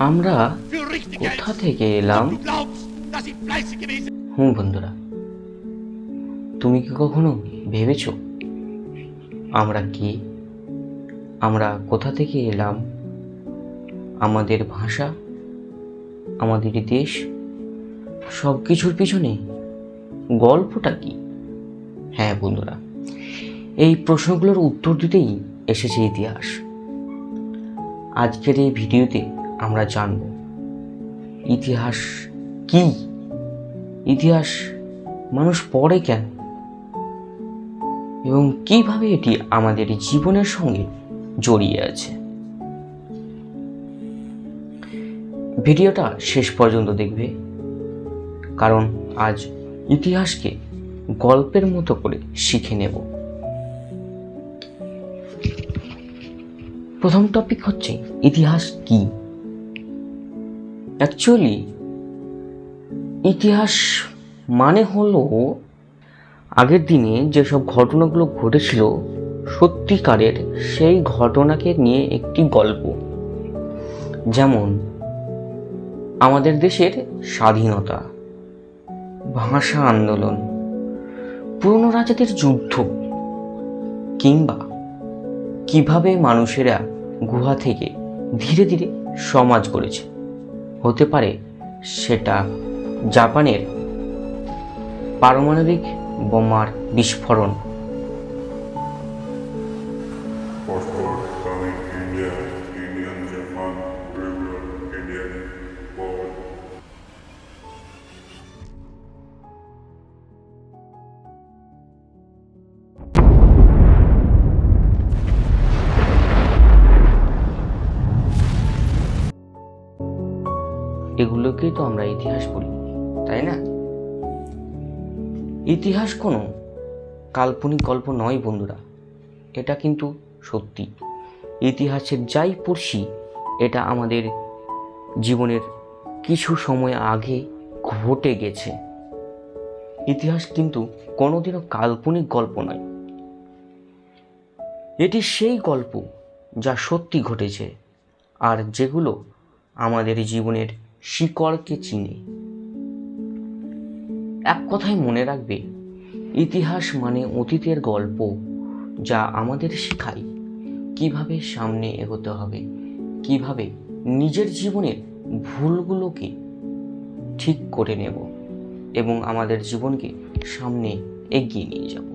আমরা কোথা থেকে এলাম? বন্ধুরা, তুমি কি কখনো ভেবেছো আমরা কি, আমরা কোথা থেকে এলাম, আমাদের ভাষা, আমাদের দেশ, সব কিছুর পিছনে গল্পটা কি? হ্যাঁ বন্ধুরা, এই প্রশ্নগুলোর উত্তর দিতেই এসেছে ইতিহাস। আজকের এই ভিডিওতে আমরা জানব ইতিহাস কি, ইতিহাস মানুষ পড়ে কেন, এবং কিভাবে এটি আমাদের জীবনের সঙ্গে জড়িয়ে আছে। ভিডিওটা শেষ পর্যন্ত দেখবে, কারণ আজ ইতিহাসকে গল্পের মতো করে শিখে নেব। প্রথম টপিক হচ্ছে ইতিহাস কি। অ্যাকচুয়ালি ইতিহাস মানে হলো আগের দিনে যেসব ঘটনাগুলো ঘটেছিল সত্যিকারের, সেই ঘটনাকে নিয়ে একটি গল্প। যেমন আমাদের দেশের স্বাধীনতা, ভাষা আন্দোলন, পুরনো রাজাদের যুদ্ধ, কিংবা কিভাবে মানুষেরা গুহা থেকে ধীরে ধীরে সমাজ গড়েছে। হতে পারে সেটা জাপানের পারমাণবিক বোমার বিস্ফোরণ, এগুলোকেই তো আমরা ইতিহাস বলি, তাই না? ইতিহাস কোনো কাল্পনিক গল্প নয় বন্ধুরা, এটা কিন্তু সত্যি। ইতিহাসের যাই পড়ছি এটা আমাদের জীবনের কিছু সময় আগে ঘটে গেছে। ইতিহাস কিন্তু কোনোদিনও কাল্পনিক গল্প নয়, এটি সেই গল্প যা সত্যি ঘটেছে আর যেগুলো আমাদের জীবনের শিকড়কে চিনে। এক কথায় মনে রাখবে, ইতিহাস মানে অতীতের গল্প যা আমাদের শেখায় কিভাবে সামনে এগোতে হবে, কিভাবে নিজের জীবনের ভুলগুলোকে ঠিক করে নেব এবং আমাদের জীবনকে সামনে এগিয়ে নিয়ে যাব।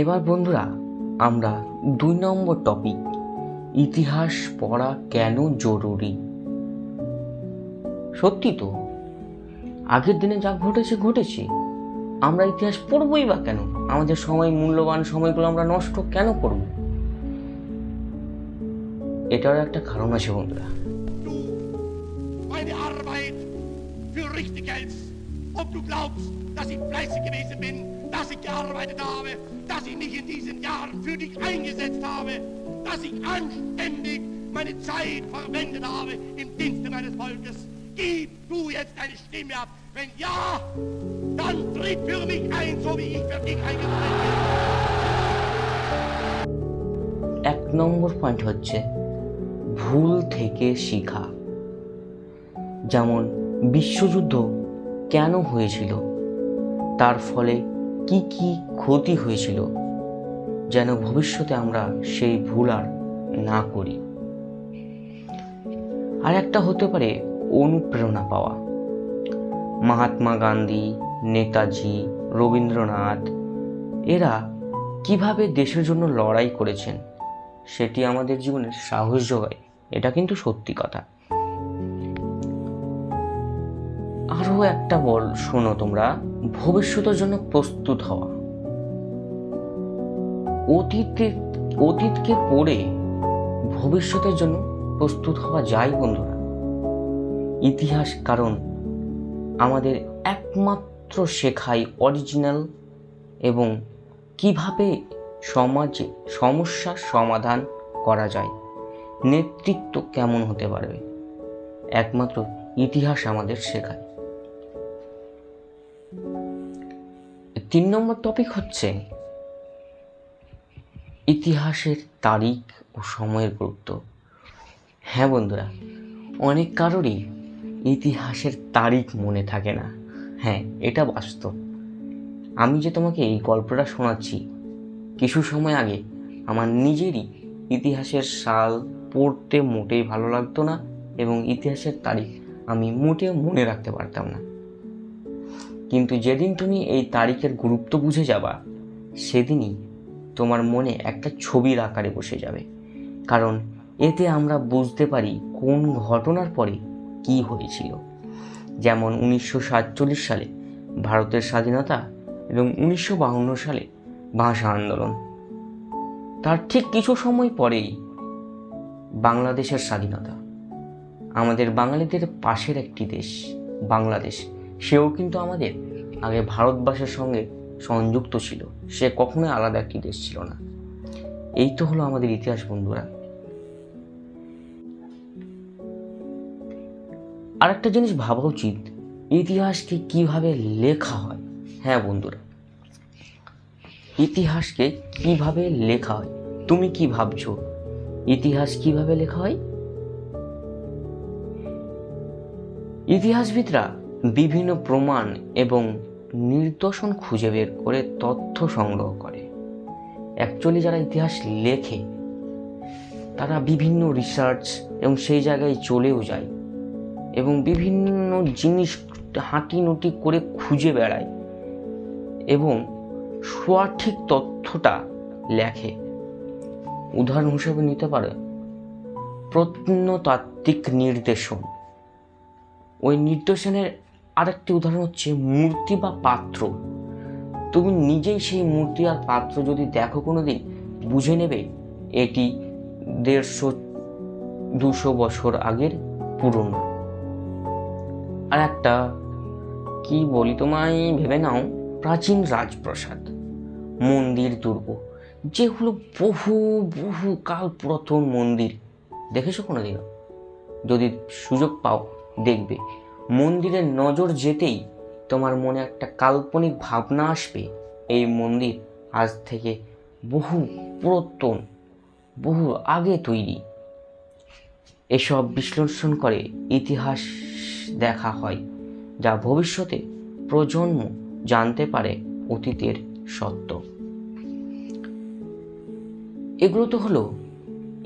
এবার বন্ধুরা, আমরা 2 নম্বর টপিক, ইতিহাস পড়া কেন জরুরি। সত্যি তো, আগের দিনে যা ঘটেছে ঘটেছে, আমরা ইতিহাস পড়বই বা কেন? আমাদের সময়, মূল্যবান সময়গুলো আমরা নষ্ট কেন করব? এটারও একটা কারণ আছে বন্ধুরা। Ob du glaubst, dass ich fleißig gewesen bin, dass ich gearbeitet habe, dass ich mich in diesen Jahren für dich eingesetzt habe, dass ich anständig meine Zeit verwendet habe im Dienste meines Volkes. Gib du jetzt deine Stimme ab. Wenn ja, dann tritt für mich ein, so wie ich für dich eingetreten bin. 1 number point হচ্ছে ভুল থেকে শেখা। যেমন বিশ্বযুদ্ধ কেন হয়েছিল, তার ফলে কি কি ক্ষতি হয়েছিল, যেন ভবিষ্যতে আমরা সেই ভুল আর না করি। আর একটা হতে পারে অনুপ্রেরণা পাওয়া। মহাত্মা গান্ধী, নেতাজি, রবীন্দ্রনাথ, এরা কিভাবে দেশের জন্য লড়াই করেছেন সেটি আমাদের জীবনের সাহস যোগায়, এটা কিন্তু সত্যি কথা। আরও একটা শোনো তোমরা, ভবিষ্যতের জন্য প্রস্তুত হওয়া। অতীতকে পড়ে ভবিষ্যতের জন্য প্রস্তুত হওয়া যায় বন্ধুরা। ইতিহাস কারণ আমাদের একমাত্র শেখায় অরিজিনাল এবং কিভাবে সমাজে সমস্যার সমাধান করা যায়, নেতৃত্ব কেমন হতে পারবে, একমাত্র ইতিহাস আমাদের শেখায়। 3 নম্বর টপিক হচ্ছে ইতিহাসের তারিখ ও সময়ের গুরুত্ব। হ্যাঁ বন্ধুরা, অনেক কারোরই ইতিহাসের তারিখ মনে থাকে না। হ্যাঁ, এটা বাস্তব। আমি যে তোমাকে এই গল্পটা শোনাচ্ছি, কিছু সময় আগে আমার নিজেরই ইতিহাসের সাল পড়তে মোটেই ভালো লাগতো না এবং ইতিহাসের তারিখ আমি মোটেও মনে রাখতে পারতাম না। কিন্তু যেদিন তুমি এই তারিখের গুরুত্ব বুঝে যাবা, সেদিনই তোমার মনে একটা ছবির আকারে বসে যাবে। কারণ এতে আমরা বুঝতে পারি কোন ঘটনার পরে কি হয়েছিল। যেমন 1947 সালে ভারতের স্বাধীনতা এবং 1952 সালে ভাষা আন্দোলন। তার ঠিক কিছু সময় পরেই বাংলাদেশের স্বাধীনতা। আমাদের বাঙালিদের পাশের একটি দেশ বাংলাদেশ, সেও কিন্তু আমাদের আগে ভারতবর্ষের সঙ্গে সংযুক্ত ছিল, সে কখনোই আলাদা একটি দেশ ছিল না। এই তো হলো আমাদের ইতিহাস বন্ধুরা। আরেকটা জিনিস ভাবা উচিত, ইতিহাসকে কিভাবে লেখা হয়। হ্যাঁ বন্ধুরা, ইতিহাসকে কিভাবে লেখা হয়। তুমি কি ভাবছো ইতিহাস কিভাবে লেখা হয়? ইতিহাসবিদরা বিভিন্ন প্রমাণ এবং নিদর্শন খুঁজে বের করে তথ্য সংগ্রহ করে। অ্যাকচুয়ালি যারা ইতিহাস লেখে তারা বিভিন্ন রিসার্চ এবং সেই জায়গায় চলেও যায় এবং বিভিন্ন জিনিস হাঁটিনুটি করে খুঁজে বেড়ায় এবং সঠিক তথ্যটা লেখে। উদাহরণ হিসেবে নিতে পারে প্রত্নতাত্ত্বিক নির্দেশন। ওই নির্দেশনের আরেকটি উদাহরণ হচ্ছে মূর্তি বা পাত্র। তুমি নিজেই সেই মূর্তি আর পাত্র যদি দেখো কোনোদিন, বুঝে নেবে এটি 150-200 বছর আগের পুরনো। আর একটা কি বলি তোমায়, ভেবে নাও প্রাচীন রাজপ্রাসাদ, মন্দির, দুর্গ, যেগুলো বহু বহু কাল পুরাতন মন্দির। দেখেছো কোনোদিনও? যদি সুযোগ পাও দেখবে। মন্দিরের নজর যেতেই তোমার মনে একটা কাল্পনিক ভাবনা আসবে, এই মন্দির আজ থেকে বহু পুরাতন, বহু আগে তৈরি। এসব বিশ্লেষণ করে ইতিহাস দেখা হয়, যা ভবিষ্যতে প্রজন্ম জানতে পারে অতীতের সত্য। এগুলো তো হলো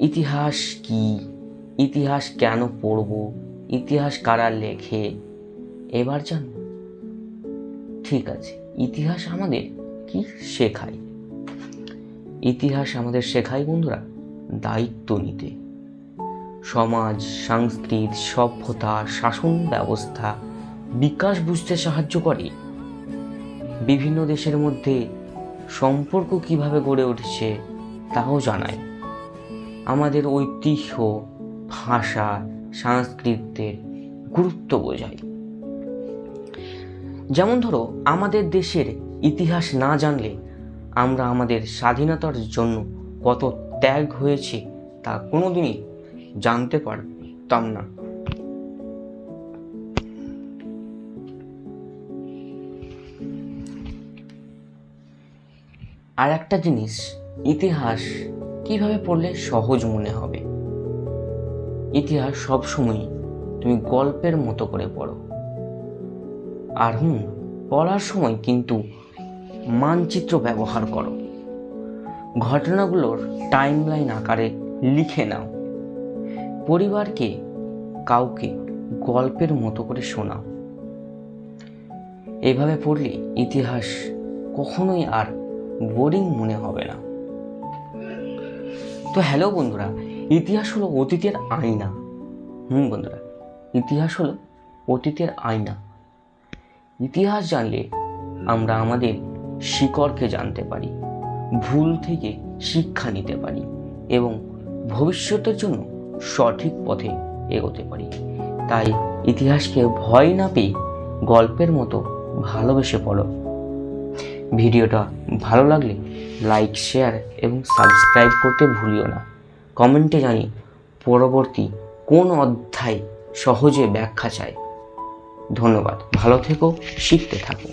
ইতিহাস কি, ইতিহাস কেন পড়ব, ইতিহাস কারা লেখে, এবার জানো। ঠিক আছে, ইতিহাস আমাদের কি শেখায়? ইতিহাস আমাদের শেখায় বন্ধুরা দায়িত্ব নিতে। সমাজ, সংস্কৃতি, সভ্যতা, শাসন ব্যবস্থা, বিকাশ বুঝতে সাহায্য করে। বিভিন্ন দেশের মধ্যে সম্পর্ক কিভাবে গড়ে উঠেছে তাও জানায়। আমাদের ঐতিহ্য, ভাষা, সংস্কৃতির গুরুত্ব বোঝায়। যেমন ধরো, আমাদের দেশের ইতিহাস না জানলে আমরা আমাদের স্বাধীনতার জন্য কত ত্যাগ হয়েছে তা কোনোদিনই জানতে পারতাম না। আর একটা জিনিস, ইতিহাস কিভাবে পড়লে সহজ মনে হবে। ইতিহাস সবসময় তুমি গল্পের মতো করে পড়ো। আর পড়ার সময় কিন্তু মানচিত্র ব্যবহার করো। ঘটনাগুলোর টাইমলাইন আকারে লিখে নাও। পরিবারকে কাউকে গল্পের মতো করে শোনাও। এভাবে পড়লে ইতিহাস কখনোই আর বোরিং মনে হবে না। তো হ্যালো বন্ধুরা, ইতিহাস হলো অতীতের আয়না। বন্ধুরা, ইতিহাস হলো অতীতের আয়না। ইতিহাস জানলে আমরা আমাদের শিকড়কে জানতে পারি, ভুল থেকে শিক্ষা নিতে পারি এবং ভবিষ্যতের জন্য সঠিক পথে এগোতে পারি। তাই ইতিহাসকে ভয় না পেয়ে গল্পের মতো ভালোবেসে পড়ো। ভিডিওটা ভালো লাগলে লাইক, শেয়ার এবং সাবস্ক্রাইব করতে ভুলিও না। কমেন্টে জানি পরবর্তী কোন অধ্যায় সহজে ব্যাখ্যা চাই। ধন্যবাদ, ভালো থেকো, শিখতে থাকো।